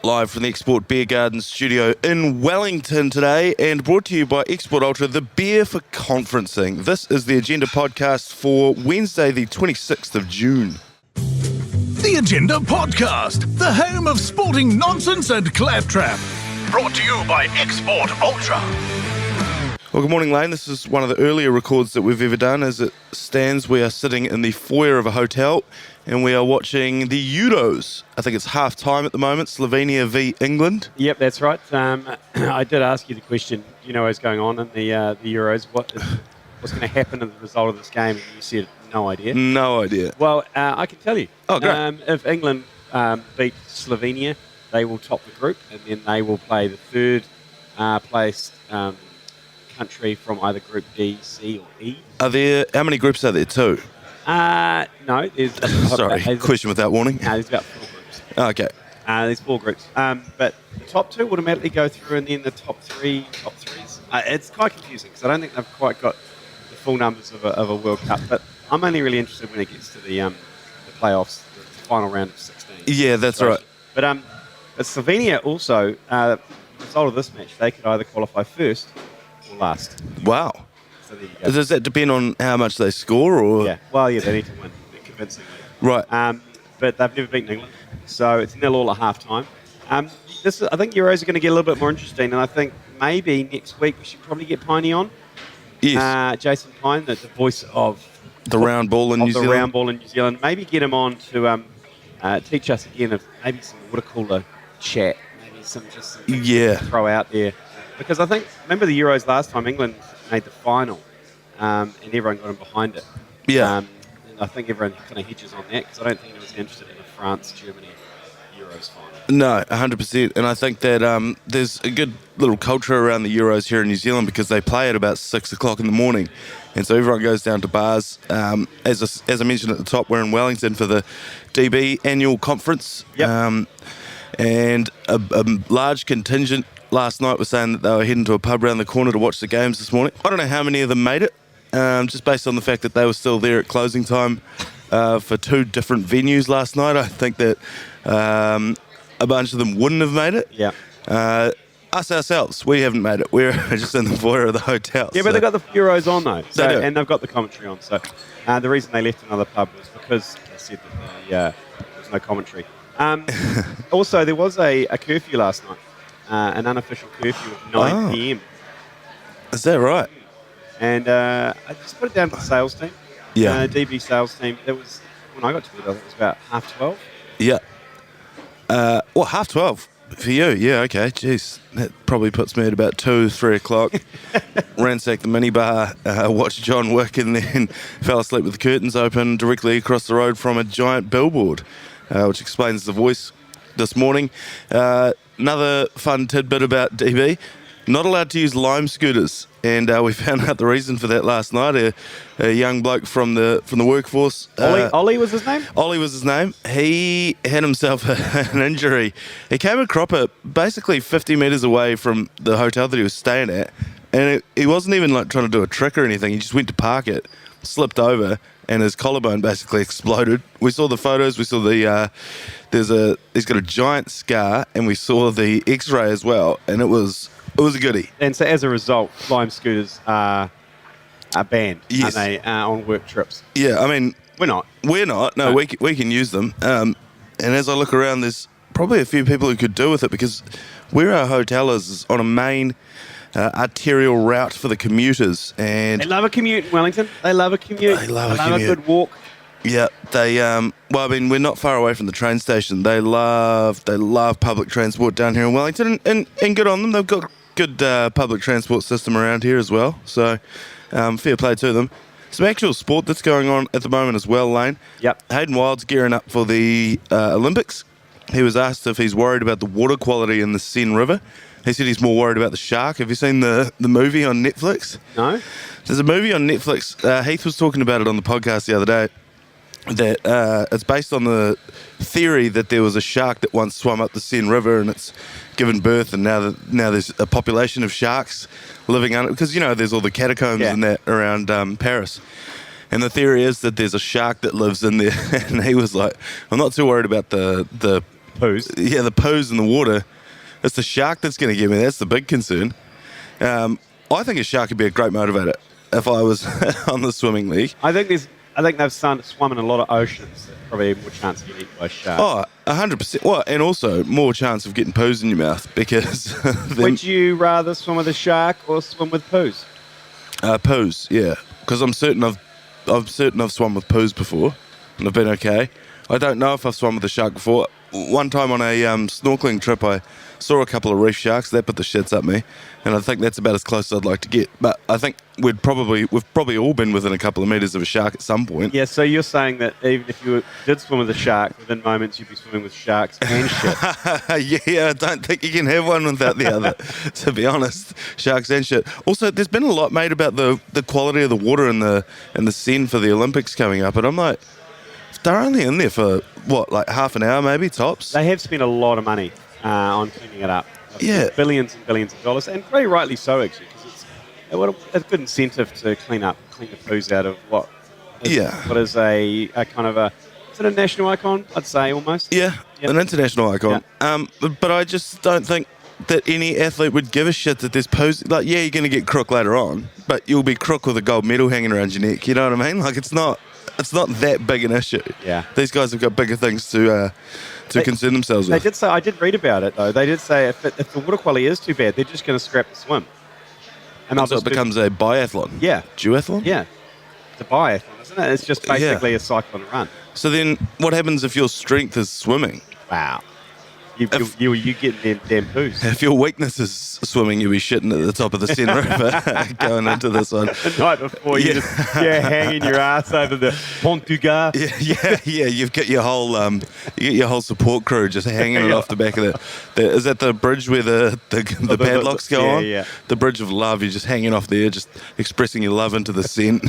live from the Export Beer Garden studio in Wellington today, and brought to you by Export Ultra, the beer for conferencing. This is the Agenda podcast for Wednesday, the 26th of June. The Agenda Podcast, the home of sporting nonsense and claptrap. Brought to you by Export Ultra. Well, good morning, Lane. This is one of the earlier records that we've ever done. As it stands, we are sitting in the foyer of a hotel, and we are watching the Euros. I think it's half-time at the moment, Slovenia v England. Yep, that's right. I did ask you the question, do you know what's going on in the Euros? What's going to happen as a result of this game? And you said, no idea. No idea. Well, I can tell you. Oh, great. If England beat Slovenia, they will top the group, and then they will play the third placed country from either Group D, C, or E. How many groups are there? Two? No, there's... Sorry, question without warning. No, there's about 4 groups. Okay. There's 4 groups. But the top 2 automatically go through, and then the top threes. It's quite confusing, because I don't think they've quite got the full numbers of a World Cup. But I'm only really interested when it gets to the playoffs, the final round of 16. Yeah, that's right. But Slovenia also, the result of this match, they could either qualify first or last. Wow. So there you go. Does that depend on how much they score, or? Yeah, well, yeah, they need to win convincingly. Right. But they've never beaten England, so it's 0-0 at half-time. I think Euros are going to get a little bit more interesting, and I think maybe next week we should probably get Piney on. Yes. Jason Pine, the voice of the round ball in New Zealand. The round ball in New Zealand. Maybe get him on to teach us again of maybe some water cooler chat, maybe some things to throw out there. Because I think, remember the Euros last time, England made the final, and everyone got in behind it. Yeah. And I think everyone kind of hedges on that, because I don't think anyone's interested in a France-Germany Euros final. No, 100%. And I think that there's a good little culture around the Euros here in New Zealand, because they play at about 6 o'clock in the morning. And so everyone goes down to bars. As I mentioned at the top, we're in Wellington for the DB annual conference. Yep. And a large contingent last night was saying that they were heading to a pub around the corner to watch the games this morning. I don't know how many of them made it, just based on the fact that they were still there at closing time for 2 different venues last night. I think that a bunch of them wouldn't have made it. Yeah. Us ourselves, we haven't made it. We're just in the foyer of the hotel. Yeah, but they've got the Euros on, though. They do. And they've got the commentary on. So the reason they left another pub was because they said that there was no commentary. Also, there was a curfew last night, an unofficial curfew of 9 p.m. Is that right? And I just put it down to the sales team. Yeah. DB sales team. That was, when I got to bed, I think it was about 12:30. Yeah. 12:30 for you. Yeah, okay. Jeez, that probably puts me at about 2, 3 o'clock. Ransacked the minibar, watched John work, and then fell asleep with the curtains open directly across the road from a giant billboard, which explains the voice this morning. Another fun tidbit about DB, not allowed to use Lime scooters, and we found out the reason for that last night. A young bloke from the workforce. Ollie was his name? Ollie was his name. He had himself an injury. He came a cropper basically 50 metres away from the hotel that he was staying at, and he wasn't even like trying to do a trick or anything. He just went to park it, slipped over, and his collarbone basically exploded. We saw the photos. We saw he's got a giant scar, and we saw the X-ray as well, and it was a goodie. And so as a result, Lime scooters are banned, yes, aren't they, on work trips? Yeah, I mean... We're not. No, we can use them. And as I look around, there's probably a few people who could do with it, because where our hotel is on a main arterial route for the commuters. And they love a commute in Wellington. They love a commute. They love a commute. A good walk. Yeah, they we're not far away from the train station. They love public transport down here in Wellington, and good on them. They've got good public transport system around here as well. So fair play to them. Some actual sport that's going on at the moment as well, Lane. Yep. Hayden Wild's gearing up for the Olympics. He was asked if he's worried about the water quality in the Seine River. He said he's more worried about the shark. Have you seen the movie on Netflix? No. There's a movie on Netflix. Heath was talking about it on the podcast the other day. That it's based on the theory that there was a shark that once swam up the Seine River, and it's given birth, and now there's a population of sharks living under, because there's all the catacombs and that around Paris. And the theory is that there's a shark that lives in there. And he was like, I'm not too worried about the poos. Yeah, the poos in the water. It's the shark that's going to get me. That's the big concern. I think a shark would be a great motivator if I was on the swimming league. I think they've swum in a lot of oceans. There's probably more chance of getting eaten by a shark. Oh, 100%. Well, and also more chance of getting poos in your mouth because... Would you rather swim with a shark or swim with poos? Poos, yeah. Because I'm certain I've swum with poos before and I've been okay. I don't know if I've swum with a shark before. One time on a snorkeling trip, I saw a couple of reef sharks. That put the shits up me, and I think that's about as close as I'd like to get. But I think we've probably all been within a couple of metres of a shark at some point. Yeah, so you're saying that even if you did swim with a shark, within moments you'd be swimming with sharks and shit. Yeah, I don't think you can have one without the other, to be honest. Sharks and shit. Also, there's been a lot made about the quality of the water in the Seine for the Olympics coming up, and I'm like, they're only in there for, what, like half an hour maybe, tops? They have spent a lot of money on cleaning it up. Yeah. Billions and billions of dollars, and pretty rightly so, actually, because it's a good incentive to clean the poos out of what is a kind of is it a national icon, I'd say, almost? Yeah, yep. An international icon. Yeah. But I just don't think that any athlete would give a shit that there's poos. Like, yeah, you're going to get crook later on, but you'll be crook with a gold medal hanging around your neck, you know what I mean? Like, it's not that big an issue. Yeah. These guys have got bigger things to concern themselves with. They did say, I did read about it though, they did say if the water quality is too bad, they're just going to scrap the swim. And so it becomes a biathlon? Yeah. Duathlon? Yeah. It's a biathlon, isn't it? It's just basically a cycle and run. So then what happens if your strength is swimming? Wow. You get them damn poos. If your weakness is swimming, you'll be shitting at the top of the Seine River going into this one. The night before, you're just hanging your ass over the Pont du Gard. Yeah. You've got your whole support crew just hanging it off the back of is that the bridge where the padlocks go on? Yeah. The bridge of love. You're just hanging off there, just expressing your love into the Seine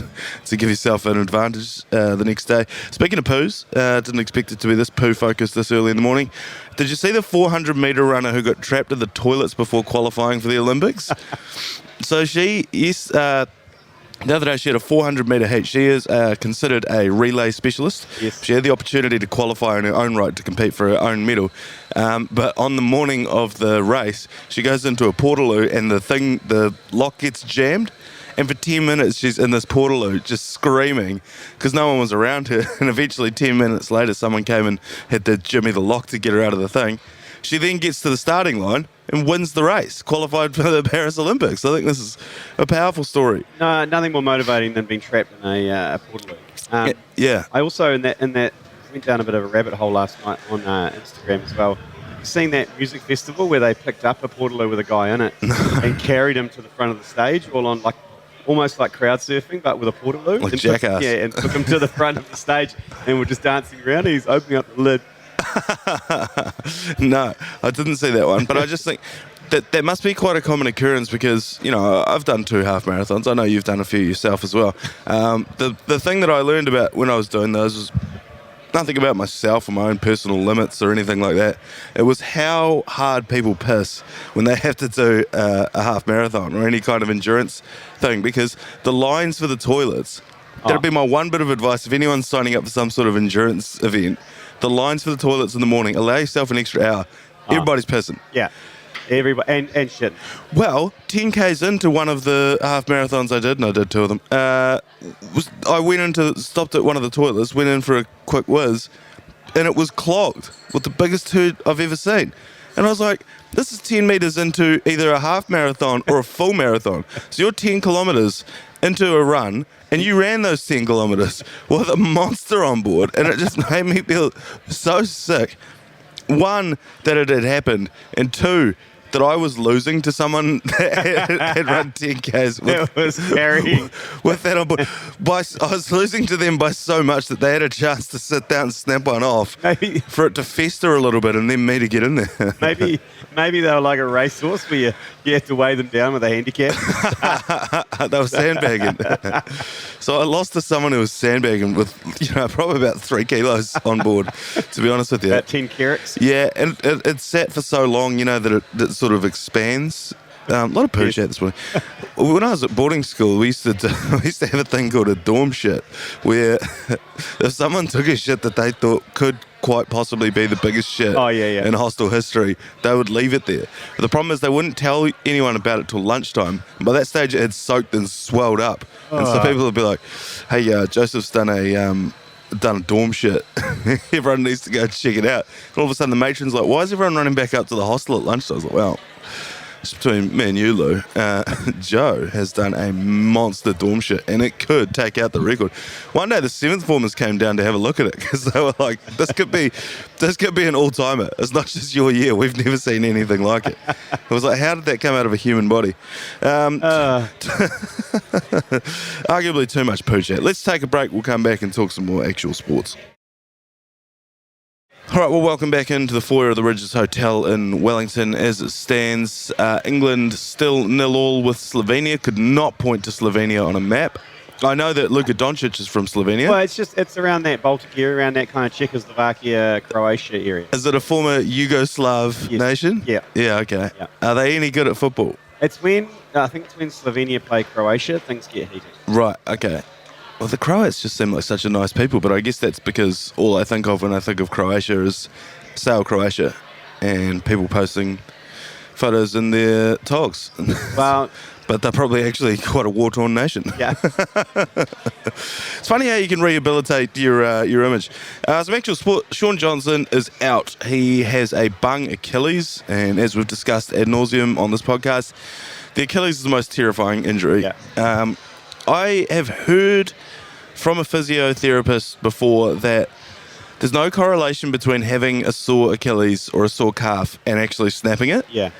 to give yourself an advantage the next day. Speaking of poos, didn't expect it to be this poo focused this early in the morning. Did you see the 400-metre runner who got trapped in the toilets before qualifying for the Olympics? So the other day she had a 400-metre heat. She is considered a relay specialist. Yes. She had the opportunity to qualify in her own right to compete for her own medal. But on the morning of the race, she goes into a portaloo and the lock gets jammed. And for 10 minutes, she's in this portaloo just screaming because no one was around her. And eventually, 10 minutes later, someone came and had to jimmy the lock to get her out of the thing. She then gets to the starting line and wins the race, qualified for the Paris Olympics. I think this is a powerful story. No, nothing more motivating than being trapped in a portaloo. Yeah. I also, in that went down a bit of a rabbit hole last night on Instagram as well. Seen that music festival where they picked up a portaloo with a guy in it and carried him to the front of the stage, all on almost like crowd surfing, but with a portaloo. Like Jackass. And took him to the front of the stage, and we're just dancing around. He's opening up the lid. No, I didn't see that one, but I just think that must be quite a common occurrence because, I've done 2 half marathons. I know you've done a few yourself as well. The thing that I learned about when I was doing those was nothing about myself or my own personal limits or anything like that. It was how hard people piss when they have to do a half marathon or any kind of endurance thing, because the lines for the toilets, that'd be my one bit of advice if anyone's signing up for some sort of endurance event. The lines for the toilets in the morning, allow yourself an extra hour. Everybody's pissing. Yeah. Everybody and shit. Well, 10Ks into one of the half marathons I did, and I did 2 of them, I stopped at one of the toilets, went in for a quick whiz, and it was clogged with the biggest turd I've ever seen. And I was like, this is 10 metres into either a half marathon or a full marathon. So you're 10 kilometres into a run, and you ran those 10 kilometres with a monster on board, and it just made me feel so sick. 1, that it had happened, and 2, that I was losing to someone that had run 10Ks with that on board. I was losing to them by so much that they had a chance to sit down and snap one off for it to fester a little bit and then me to get in there. Maybe they were like a racehorse where you had to weigh them down with a handicap. They were sandbagging. So I lost to someone who was sandbagging with, probably about 3 kilos on board, to be honest with you. About 10 carats? Yeah, and it sat for so long, that it sort of expands A lot of poo chat this morning. When I was at boarding school, we used to have a thing called a dorm shit, where if someone took a shit that they thought could quite possibly be the biggest shit in hostel history, they would leave it there. But the problem is they wouldn't tell anyone about it till lunchtime. And by that stage, it had soaked and swelled up. And so people would be like, hey, Joseph's done a dorm shit. Everyone needs to go check it out. And all of a sudden the matron's like, why is everyone running back up to the hostel at lunchtime? I was like, well, it's between me and you, Lou. Joe has done a monster dorm shit, and it could take out the record. One day the 7th formers came down to have a look at it because they were like, this could be an all-timer. It's not just your year. We've never seen anything like it. It was like, how did that come out of a human body? Arguably too much poo chat. Let's take a break. We'll come back and talk some more actual sports. All right, well, welcome back into the foyer of the Rydges Hotel in Wellington. As it stands, England still 0-0 with Slovenia. Could not point to Slovenia on a map. I know that Luka Doncic is from Slovenia. Well, it's around that Baltic area, around that kind of Czechoslovakia, Croatia area. Is it a former Yugoslav nation? Yeah. Yeah, okay. Yeah. Are they any good at football? I think it's when Slovenia play Croatia, things get heated. Right, okay. Well, the Croats just seem like such a nice people, but I guess that's because all I think of when I think of Croatia is Sail Croatia and people posting photos in their togs. Well, but they're probably actually quite a war-torn nation. Yeah. It's funny how you can rehabilitate your image. Some actual sport. Sean Johnson is out. He has a bung Achilles, and as we've discussed ad nauseum on this podcast, the Achilles is the most terrifying injury. Yeah. I have heard from a physiotherapist before that there's no correlation between having a sore Achilles or a sore calf and actually snapping it. Yeah.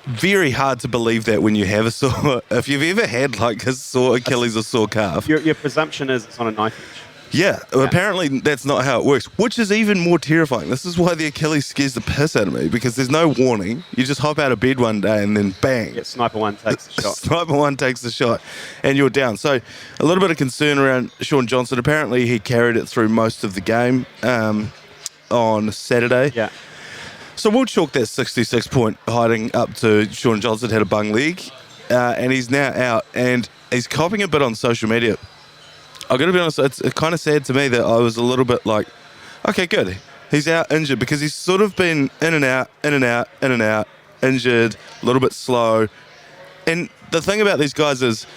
Very hard to believe that when you have a sore... If you've ever had like a sore Achilles or sore calf... Your presumption is it's on a knife edge. Yeah, apparently that's not how it works, which is even more terrifying. This is why the Achilles scares the piss out of me, because there's no warning. You just hop out of bed one day and then bang. Yeah, sniper one takes the shot. Sniper one takes the shot and you're down. So a little bit of concern around Sean Johnson. Apparently he carried it through most of the game on Saturday. Yeah. So we'll chalk that 66-point hiding up to Sean Johnson had a bung leg, and he's now out, and he's copping a bit on social media. I've got to be honest, it's kind of sad to me that I was a little bit like, okay, good. He's out injured because he's sort of been in and out, injured, a little bit slow. And the thing about these guys is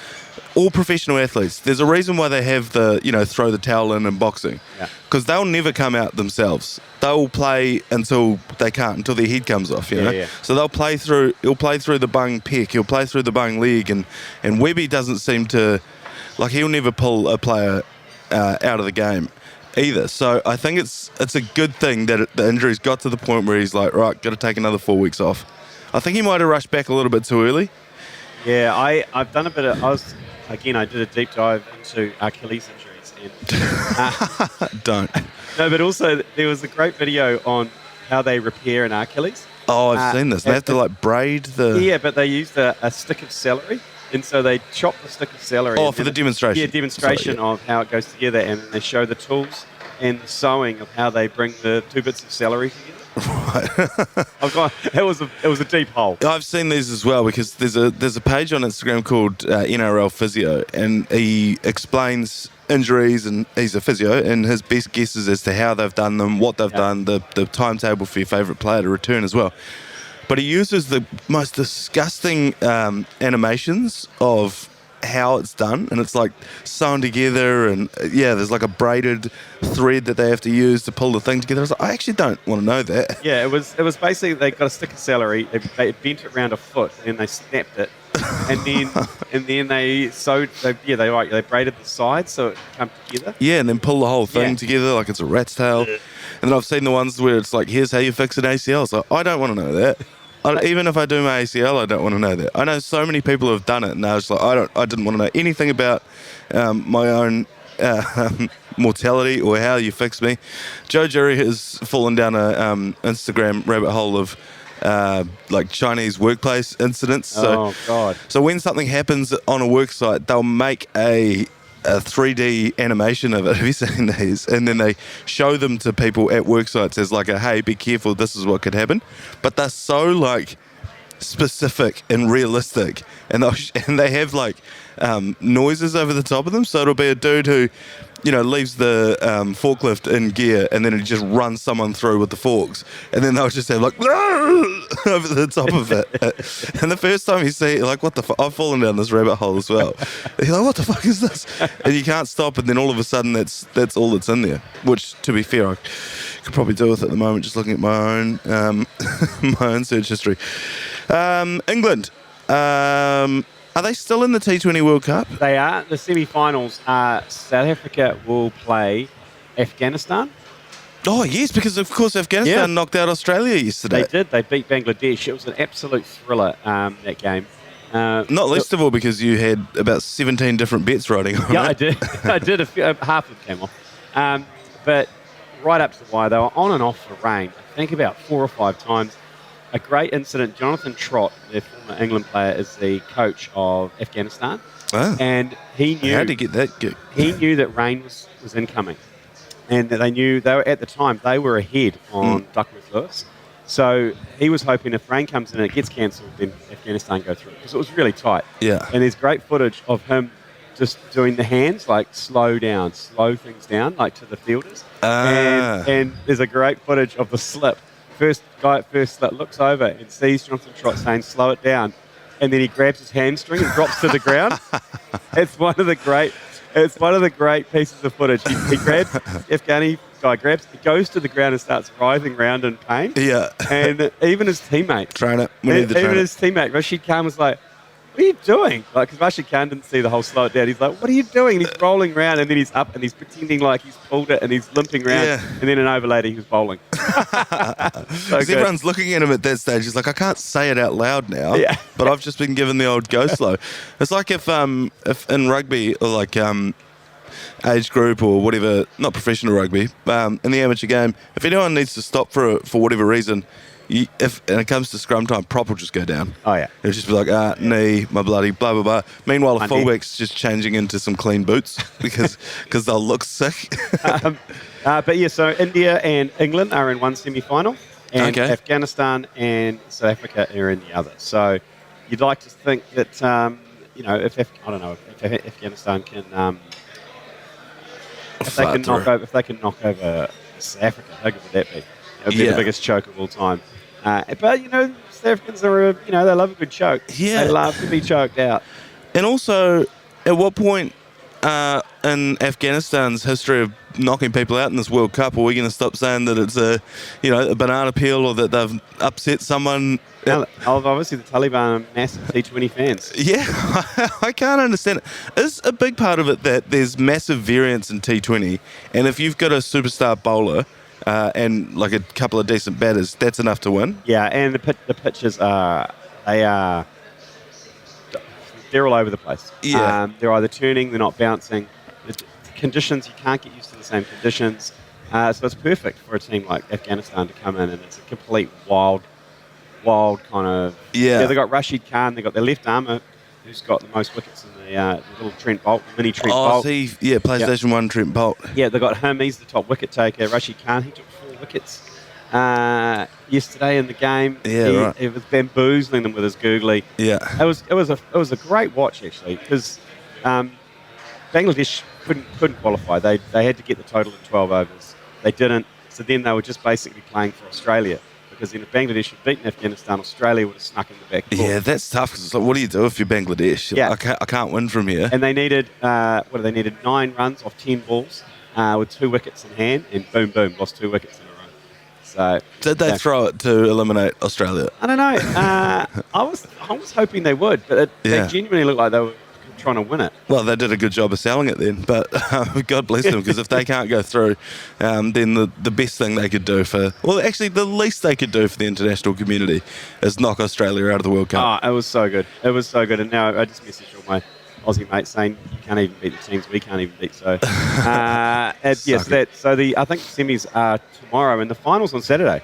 all professional athletes, there's a reason why they have the, throw the towel in boxing. Because they'll never come out themselves. They'll play until they can't, until their head comes off, you know? Yeah. So he'll play through the bung pec, he'll play through the bung leg, and Webby doesn't seem to... Like, he'll never pull a player out of the game either. So I think it's a good thing that the injury's got to the point where he's like, right, got to take another 4 weeks off. I think he might have rushed back a little bit too early. Yeah, I've done a bit of... I did a deep dive into Achilles injuries. And, Don't. No, but also there was a great video on how they repair an Achilles. Oh, I've seen this. They have to, braid the... Yeah, but they used a stick of celery. And so they chop the stick of celery. Oh, for the demonstration. Yeah, demonstration of how it goes together. And they show the tools and the sewing of how they bring the two bits of celery together. Right. It was a deep hole. I've seen these as well because there's a page on Instagram called NRL Physio, and he explains injuries, and he's a physio, and his best guesses as to how they've done them, what they've done, the timetable for your favourite player to return as well. But he uses the most disgusting animations of how it's done, and it's like sewn together, and there's like a braided thread that they have to use to pull the thing together. I was like, I actually don't want to know that. Yeah, it was basically they got a stick of celery, they bent it around a foot, and they snapped it, and then they sewed. They braided the sides so it could come together. Yeah, and then pull the whole thing together like it's a rat's tail. And then I've seen the ones where it's like, here's how you fix an ACL. So I don't want to know that. Even if I do my ACL, I don't want to know that. I know so many people have done it, and I was like, I didn't want to know anything about my own mortality or how you fix me. Joe Jury has fallen down a Instagram rabbit hole of Chinese workplace incidents. Oh, God. So when something happens on a work site, they'll make a 3D animation of it. Have you seen these? And then they show them to people at work sites as like hey, be careful, this is what could happen. But they're so specific and realistic, and they have like noises over the top of them. So it'll be a dude who, leaves the forklift in gear, and then he just runs someone through with the forks, and then they'll just have like over the top of it. And the first time you see it, you're like, what the fuck? I've fallen down this rabbit hole as well. You're like, what the fuck is this? And you can't stop, and then all of a sudden that's all that's in there. Which, to be fair, I could probably do with at the moment, just looking at my own my own search history. England. Are they still in the T20 World Cup? They are. The semi-finals are South Africa will play Afghanistan. Oh, yes, because, of course, Afghanistan knocked out Australia yesterday. They did. They beat Bangladesh. It was an absolute thriller, that game. Not least of all because you had about 17 different bets riding on it. Yeah, I did. I did. Half of them came off. But right up to the wire, they were on and off for rain, I think about 4 or 5 times. A great incident. Jonathan Trott, their former England player, is the coach of Afghanistan. Oh. And he knew... How did he get that gig? He knew that rain was incoming. And that at the time, they were ahead on Duckworth Lewis. So he was hoping if rain comes in and it gets cancelled, then Afghanistan go through. Because it was really tight. Yeah. And there's great footage of him just doing the hands, like slow things down, like to the fielders. And there's a great footage of the slip. First guy at first slip looks over and sees Jonathan Trott saying, slow it down. And then he grabs his hamstring and drops to the ground. It's one of the great pieces of footage. He grabs, Afghani guy grabs, he goes to the ground and starts writhing around in pain. Yeah. And even his teammate. His teammate, Rashid Khan, was like, what are you doing? Like, because Rashid Khan didn't see the whole slow it down. He's like, what are you doing? And he's rolling around, and then he's up, and he's pretending like he's pulled it, and he's limping around. Yeah. And then an over later, he was bowling. So everyone's looking at him at that stage. He's like, I can't say it out loud now, but I've just been given the old go slow. It's like if in rugby, or like age group or whatever, not professional rugby, in the amateur game, if anyone needs to stop for whatever reason, and it comes to scrum time, prop will just go down. Oh, yeah. It'll just be like, knee, my bloody, blah, blah, blah. Meanwhile, the fullback's just changing into some clean boots because they'll look sick. But yeah, so India and England are in one semi-final, and Afghanistan and South Africa are in the other. So you'd like to think that, if Afghanistan can... If they can knock over South Africa, how good would that be? It would be the biggest choke of all time. But, South Africans are, they love a good choke. Yeah. They love to be choked out. And also, at what point in Afghanistan's history of knocking people out in this World Cup are we going to stop saying that it's a banana peel or that they've upset someone? Obviously, the Taliban are massive T20 fans. Yeah, I can't understand it. Is a big part of it that there's massive variance in T20, and if you've got a superstar bowler and like a couple of decent batters, that's enough to win? Yeah, and the pitches they're all over the place. Yeah. They're either turning, they're not bouncing. The conditions, you can't get used to the same conditions. So it's perfect for a team like Afghanistan to come in, and it's a complete wild kind of... Yeah. They've got Rashid Khan, they've got their left armour, who's got the most wickets in the little Trent Bolt, mini Trent Bolt. PlayStation 1 Trent Bolt. Yeah, they've got him, he's the top wicket taker. Rashid Khan, he took 4 wickets yesterday in the game. Yeah, He was bamboozling them with his googly. Yeah. It was a great watch, actually, because Bangladesh couldn't qualify. They had to get the total in 12 overs. They didn't, so then they were just basically playing for Australia. Because then if Bangladesh had beaten Afghanistan, Australia would have snuck in the back door. Yeah, that's tough. Cause it's like, what do you do if you're Bangladesh? Yeah. I can't win from here. And they needed, they needed 9 runs off 10 balls with 2 wickets in hand, and boom, lost 2 wickets in a row. So did they throw it to eliminate Australia? I don't know. I was hoping they would, but they genuinely looked like they were trying to win it. Well, they did a good job of selling it then, but God bless them, because if they can't go through, then the best thing they could do the least they could do for the international community is knock Australia out of the World Cup. Oh, it was so good. And now I just messaged all my Aussie mates saying you can't even beat the teams we can't even beat. So, I think the semis are tomorrow and the finals on Saturday.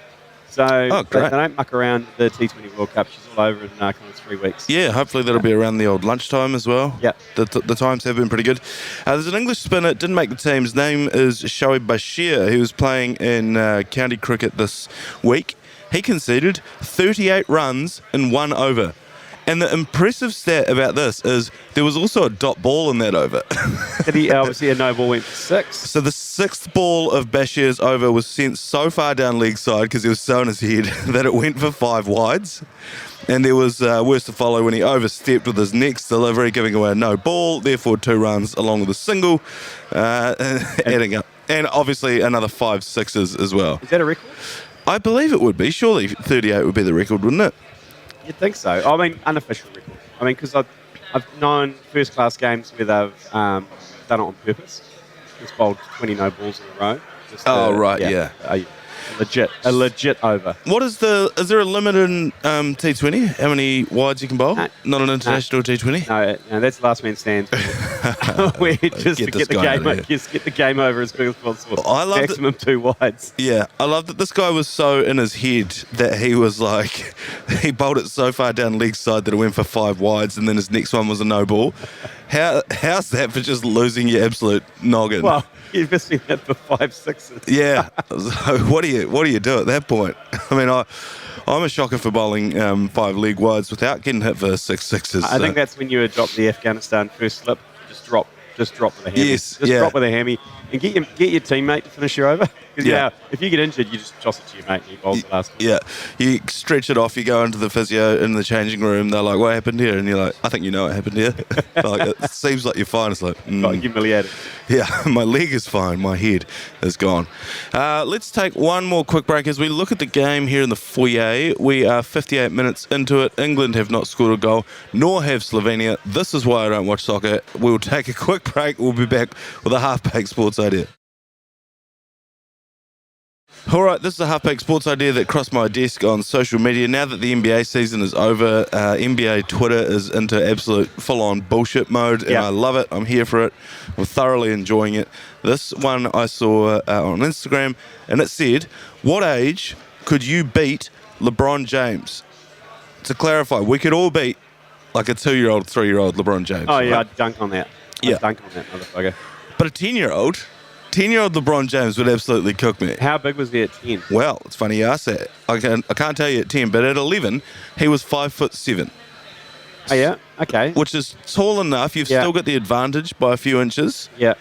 So they don't muck around the T20 World Cup. She's all over in kind of 3 weeks. Yeah, hopefully that'll be around the old lunchtime as well. Yeah. The times have been pretty good. There's an English spinner, didn't make the team. His name is Shoaib Bashir. He was playing in county cricket this week. he conceded 38 runs in 1 over. And the impressive stat about this is there was also a dot ball in that over. Did he obviously a no ball went for 6? So the 6th ball of Bashir's over was sent so far down leg side because he was so in his head that it went for 5 wides. And there was worse to follow when he overstepped with his next delivery, giving away a no ball, therefore 2 runs along with a single, adding up. And obviously another 5 sixes as well. Is that a record? I believe it would be. Surely 38 would be the record, wouldn't it? You'd think so. I mean, unofficial record. I mean, because I've known first-class games where they've done it on purpose. Just bowled 20 no balls in a row. Just, yeah. A legit over. Is there a limit in T20? How many wides you can bowl? Not an international T20? No, that's last man stands. We just get the game over as quick as possible. Maximum 2 wides. Yeah, I love that this guy was so in his head that he was like, he bowled it so far down leg side that it went for 5 wides, and then his next one was a no ball. How's that for just losing your absolute noggin? Well, you've missed me that for 5 sixes. Yeah. So what do you do at that point? I mean, I'm a shocker for bowling 5 leg wides without getting hit for 6 sixes. I think that's when you adopt the Afghanistan first slip. Just drop with a hammy. Yes, drop with a hammy and get your teammate to finish you over. Because if you get injured, you just toss it to your mate and he bowls the last one. Yeah, you stretch it off, you go into the physio in the changing room, they're like, what happened here? And you're like, I think you know what happened here. Like, it seems like you're fine. It's like, Got humiliated. Yeah, my leg is fine, my head is gone. Let's take one more quick break as we look at the game here in the foyer. We are 58 minutes into it. England have not scored a goal, nor have Slovenia. This is why I don't watch soccer. We'll take a quick break. We'll be back with a half-baked sports idea. All right, this is a half-baked sports idea that crossed my desk on social media. Now that the NBA season is over, NBA Twitter is into absolute full-on bullshit mode, and I love it. I'm here for it. I'm thoroughly enjoying it. This one I saw on Instagram, and it said, what age could you beat LeBron James? To clarify, we could all beat like a 2-year-old, 3-year-old LeBron James. Oh, yeah, right? I'd dunk on that. Yeah. I'd dunk on that motherfucker. But a 10-year-old LeBron James would absolutely cook me. How big was he at 10? Well, it's funny you asked that. I can't tell you at 10, but at 11, he was 5'7". Oh, yeah? Okay. Which is tall enough. You've still got the advantage by a few inches. Yeah.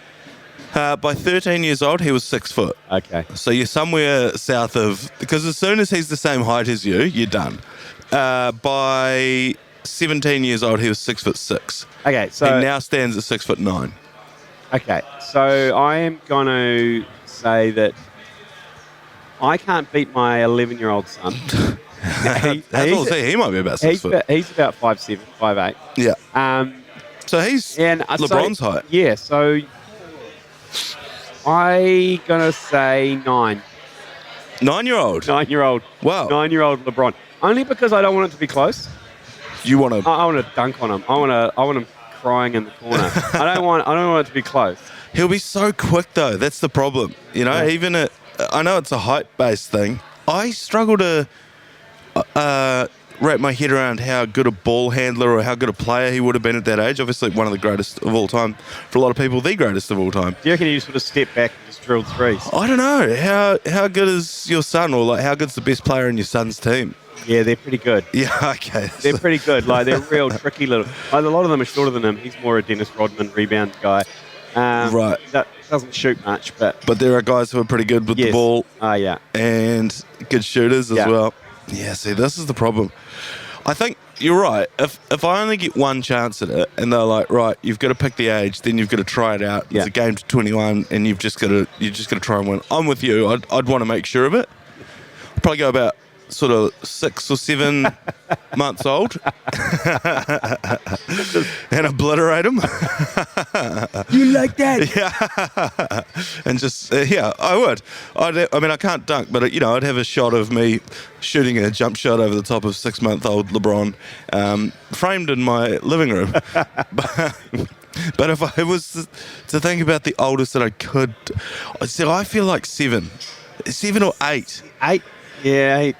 By 13 years old, he was 6 foot. Okay. So you're somewhere south of... Because as soon as he's the same height as you, you're done. By 17 years old, he was 6'6". Okay, so... He now stands at 6'9". Okay, so I am going to say that I can't beat my 11-year-old son. He might be about 6 foot. He's about 5'7", 5'8". Yeah. So he's LeBron's height. Yeah, so I'm going to say 9. 9-year-old? 9-year-old. Wow. 9-year-old LeBron. Only because I don't want it to be close. You want to... I want to dunk on him. I want him crying in the corner. I don't want it to be close. He'll be so quick though. That's the problem. You know, even I know it's a height-based thing. I struggle to wrap my head around how good a ball handler or how good a player he would have been at that age. Obviously, one of the greatest of all time. For a lot of people, the greatest of all time. Do you reckon you sort of step back and just drilled threes? I don't know. How good is your son, or like how good's the best player in your son's team? Yeah, they're pretty good. Yeah, okay. They're pretty good. Like, they're real tricky little... Like, a lot of them are shorter than him. He's more a Dennis Rodman rebound guy. Right. That doesn't shoot much, but... But there are guys who are pretty good with the ball. Yeah. And good shooters as well. Yeah, see, this is the problem. I think you're right. If I only get one chance at it, and they're like, right, you've got to pick the age, then you've got to try it out. It's a game to 21, and you've just got to try and win. I'm with you. I'd want to make sure of it. I'd probably go about sort of 6 or 7 months old and obliterate them. You like that? Yeah. And just, I would. I mean, I can't dunk, but, I'd have a shot of me shooting a jump shot over the top of 6-month-old LeBron framed in my living room. But if I was to think about the oldest that I could, I feel like 7 or 8. 8? Yeah, 8.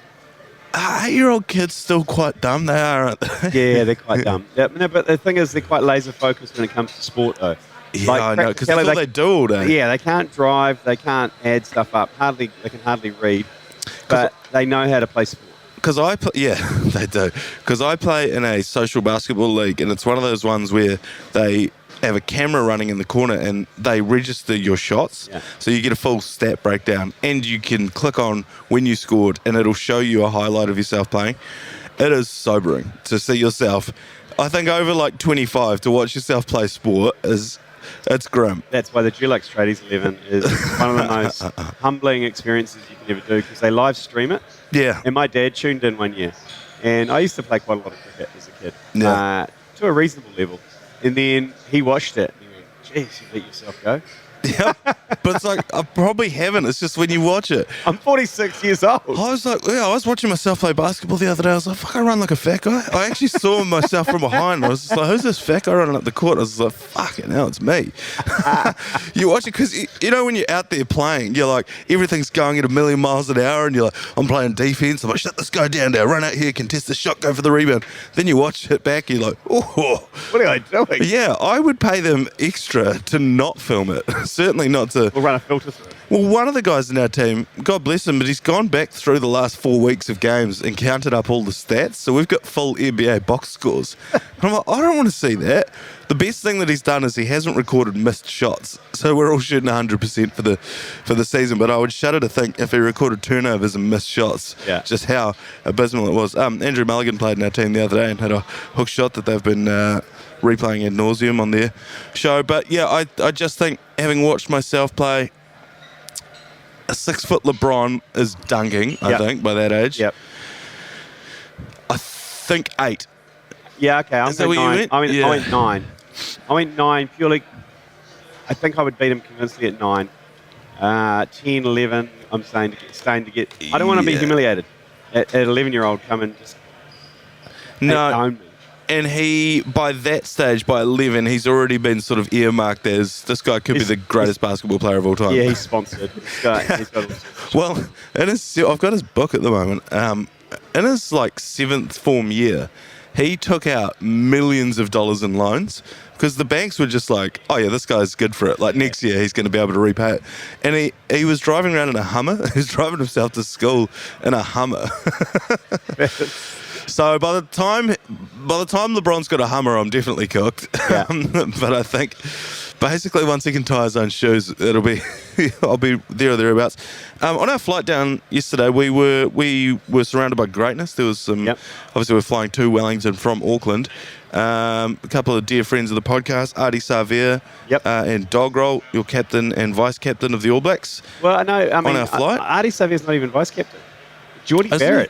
8-year-old kids still quite dumb. They are, aren't they? Yeah, they're quite dumb. Yeah, no, but the thing is, they're quite laser focused when it comes to sport, though. Yeah, I know, because that's all they do all day. Yeah, they can't drive. They can't add stuff up. They can hardly read. but they know how to play sport. Because they do. Because I play in a social basketball league, and it's one of those ones where they have a camera running in the corner and they register your shots. Yeah. So you get a full stat breakdown, and you can click on when you scored, and it'll show you a highlight of yourself playing. It is sobering to see yourself. I think over like 25 to watch yourself play sport it's grim. That's why the Dulux Tradies 11 is one of the most humbling experiences you can ever do, because they live stream it. Yeah. And my dad tuned in one year, and I used to play quite a lot of cricket as a kid, Yeah. to a reasonable level. And then he watched it, and he went, "Geez, you let yourself go." Yep. But it's like, I probably haven't. It's just when you watch it. I'm 46 years old. I was watching myself play basketball the other day. I was like, fuck, I run like a fat guy. I actually saw myself from behind. I was just like, who's this fat guy running up the court? I was just like, fucking hell, it's me. You watch it because, you know, when you're out there playing, you're like, everything's going at 1,000,000 miles an hour, and you're like, I'm playing defense. I'm like, shut this guy down now. Run out here, contest the shot, go for the rebound. Then you watch it back, and you're like, oh. What am I doing? Yeah, I would pay them extra to not film it. Certainly not to... We'll run a filter through. Well, one of the guys in our team, God bless him, but he's gone back through the last 4 weeks of games and counted up all the stats. So we've got full NBA box scores. And I'm like, I don't want to see that. The best thing that he's done is he hasn't recorded missed shots. So we're all shooting 100% for the season. But I would shudder to think if he recorded turnovers and missed shots, just how abysmal it was. Andrew Mulligan played in our team the other day and had a hook shot that they've been replaying ad nauseum on their show. But yeah, I just think, having watched myself play, a 6-foot LeBron is dunking, I think, by that age. Yep. I think 8. Yeah, okay. I'm Is that going what you 9. went? I went 9. I went 9 purely. I think I would beat him convincingly at 9. 10, 11. I'm staying to get. I don't want to be humiliated at 11-year-old come and just own me. And he, by that stage, by 11, he's already been sort of earmarked as this guy could be the greatest basketball player of all time. Yeah, he's sponsored. He's got Well, I've got his book at the moment. In his like 7th form year, he took out millions of dollars in loans because the banks were just like, oh yeah, this guy's good for it. Like next year he's going to be able to repay it. And he was driving around in a Hummer. He was driving himself to school in a Hummer. So by the time LeBron's got a Hummer, I'm definitely cooked. Yeah. But I think basically once he can tie his own shoes, I'll be there or thereabouts. On our flight down yesterday, we were surrounded by greatness. There was some. Yep. Obviously, we're flying to Wellington from Auckland. A couple of dear friends of the podcast, Ardie Savea, and Dog Roll, your captain and vice captain of the All Blacks. Well, no, I mean, on our flight, Ardie Savea's not even vice captain. Geordie Barrett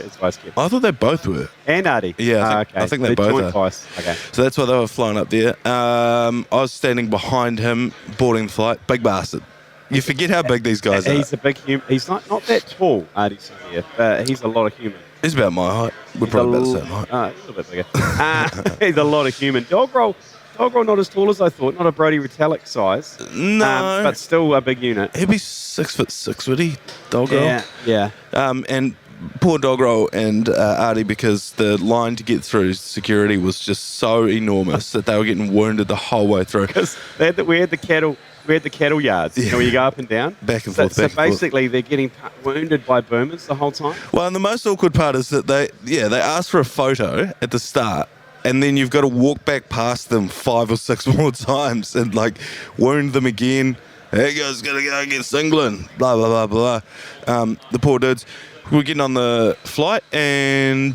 is vice captain. I thought they both were. And Ardie. Yeah, I think they both are. Vice. Okay. So that's why they were flying up there. I was standing behind him, boarding the flight. Big bastard. You forget how big these guys are. He's a big human. He's not that tall, Ardie Savea, but he's a lot of human. He's about my height. We're probably about the same height. A little bit bigger. He's a lot of human. Dog roll not as tall as I thought. Not a Brody Retallick size. No. But still a big unit. He'd be 6'6", would he? Dog Roll? Yeah. And poor Dog Roll and Ardie, because the line to get through security was just so enormous that they were getting wounded the whole way through. Because we had the cattle yards, where you go up and down. Back and forth, So basically they're getting wounded by boomers the whole time. Well, and the most awkward part is that they asked for a photo at the start, and then you've got to walk back past them 5 or 6 more times and like wound them again. Hey guys, gotta go against England. Blah blah blah blah. The poor dudes. We're getting on the flight, and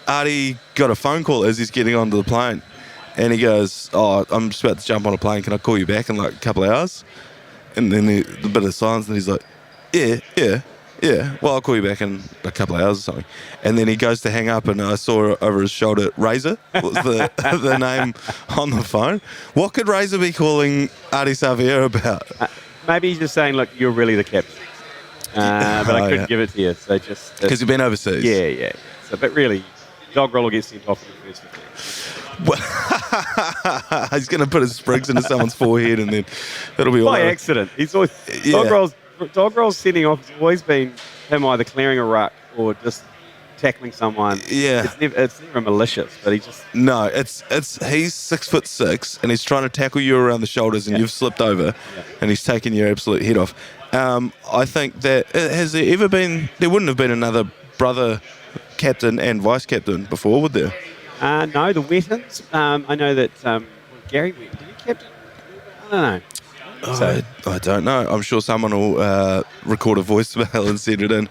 Ardie got a phone call as he's getting onto the plane, and he goes, "Oh, I'm just about to jump on a plane. Can I call you back in like a couple of hours?" And then the bit of silence, and he's like, "Yeah. Well, I'll call you back in a couple of hours or something." And then he goes to hang up, and I saw over his shoulder, Razor was the name on the phone. What could Razor be calling Ardie Savea about? Maybe he's just saying, "Look, you're really the captain." But I couldn't give it to you, so just... Because you've been overseas. Yeah. So, but really, Dog Roll will get sent off in the first 15. Well, he's going to put his sprigs into someone's forehead, and then it'll be all by right. accident. He's always... Dog Roll's sending off has always been him either clearing a ruck or just tackling someone. Yeah. It's never malicious, but he just... No, it's he's 6'6", and he's trying to tackle you around the shoulders, and you've slipped over, and he's taking your absolute head off. I think that has there ever been? There wouldn't have been another brother captain and vice captain before, would there? No, the Wettons. I know that Gary Wetton, did he captain? I don't know. I don't know. I'm sure someone will record a voicemail and send it in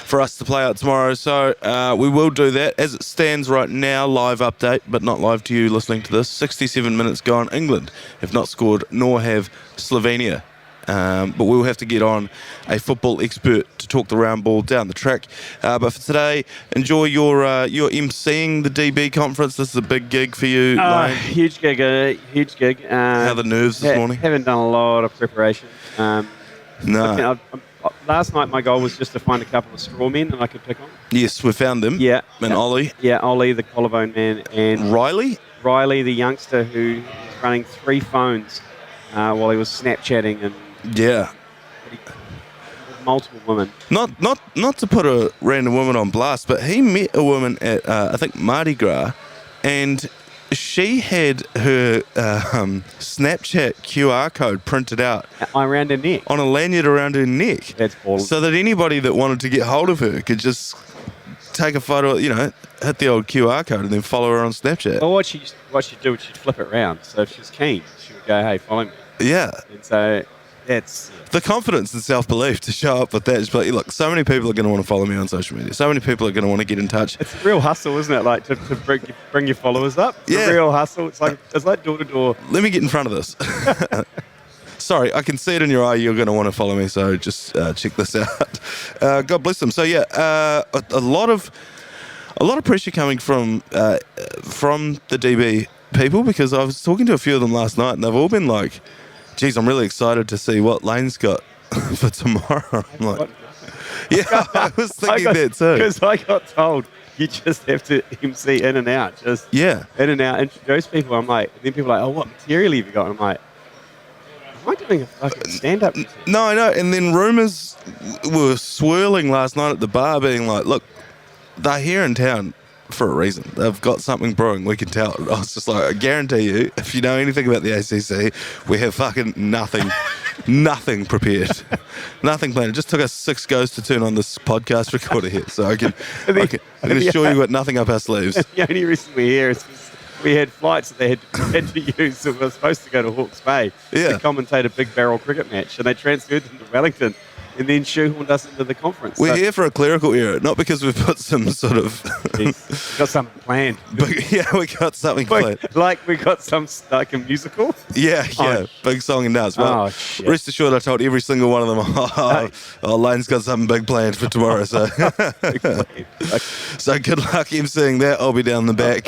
for us to play out tomorrow. So we will do that. As it stands right now, live update, but not live to you listening to this. 67 minutes gone. England have not scored, nor have Slovenia. But we will have to get on a football expert to talk the round ball down the track. But for today, enjoy your emceeing the DB conference. This is a big gig for you, Lane. Huge gig. How are the nerves this morning? Haven't done a lot of preparation. No. Last night my goal was just to find a couple of straw men that I could pick on. Yes, we found them. Yeah. And Ollie. Yeah, Ollie, the collarbone man, and Riley, the youngster who was running 3 phones while he was Snapchatting and yeah. multiple women. Not to put a random woman on blast, but he met a woman at I think Mardi Gras, and she had her Snapchat QR code printed out Around her neck. on a lanyard around her neck. That's ballsy. So that anybody that wanted to get hold of her could just take a photo, hit the old QR code and then follow her on Snapchat. Well, what she'd do is she'd flip it around. So if she was keen, she would go, "Hey, follow me." Yeah. And so that's The confidence and self-belief to show up with that. Just be like, look, so many people are going to want to follow me on social media. So many people are going to want to get in touch. It's a real hustle, isn't it? Like to bring your followers up. It's a real hustle. It's like door to door. Let me get in front of this. Sorry, I can see it in your eye. You're going to want to follow me, so just check this out. God bless them. So yeah, a lot of pressure coming from the DB people, because I was talking to a few of them last night, and they've all been like, "Geez, I'm really excited to see what Lane's got for tomorrow." I'm like, yeah, I was thinking that too. Because I got told you just have to MC in and out, in and out, introduce people. I'm like, and then people are like, "Oh, what material have you got?" I'm like, am I doing a fucking stand-up? No, I know. And then rumours were swirling last night at the bar, being like, "Look, they're here in town for a reason. They've got something brewing. We can tell." I was just like, I guarantee you, if you know anything about the ACC, we have fucking nothing prepared, nothing planned. It just took us 6 goes to turn on this podcast recorder here, so I can assure you got nothing up our sleeves. The only reason we're here is because we had flights that they had to use. So we were supposed to go to Hawke's Bay to commentate a big barrel cricket match, and they transferred them to Wellington and then shoehorned us into the conference. We're here for a clerical error, not because we've put some sort of... We've got something planned. Yeah, we got something planned. Like we got like a musical? Yeah, big song and dance. Well, shit. Rest assured I told every single one of them, Lane's got something big planned for tomorrow, so... So good luck emceeing that. I'll be down the back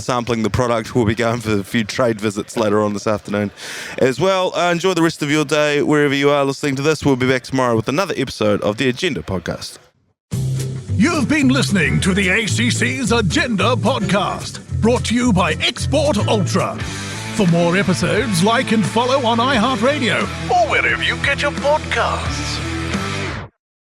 sampling the product. We'll be going for a few trade visits later on this afternoon as well. Enjoy the rest of your day wherever you are listening to this. We'll be back tomorrow with another episode of the Agenda Podcast. You've been listening to the ACC's Agenda Podcast, brought to you by Export Ultra. For more episodes, like and follow on iHeartRadio or wherever you get your podcasts.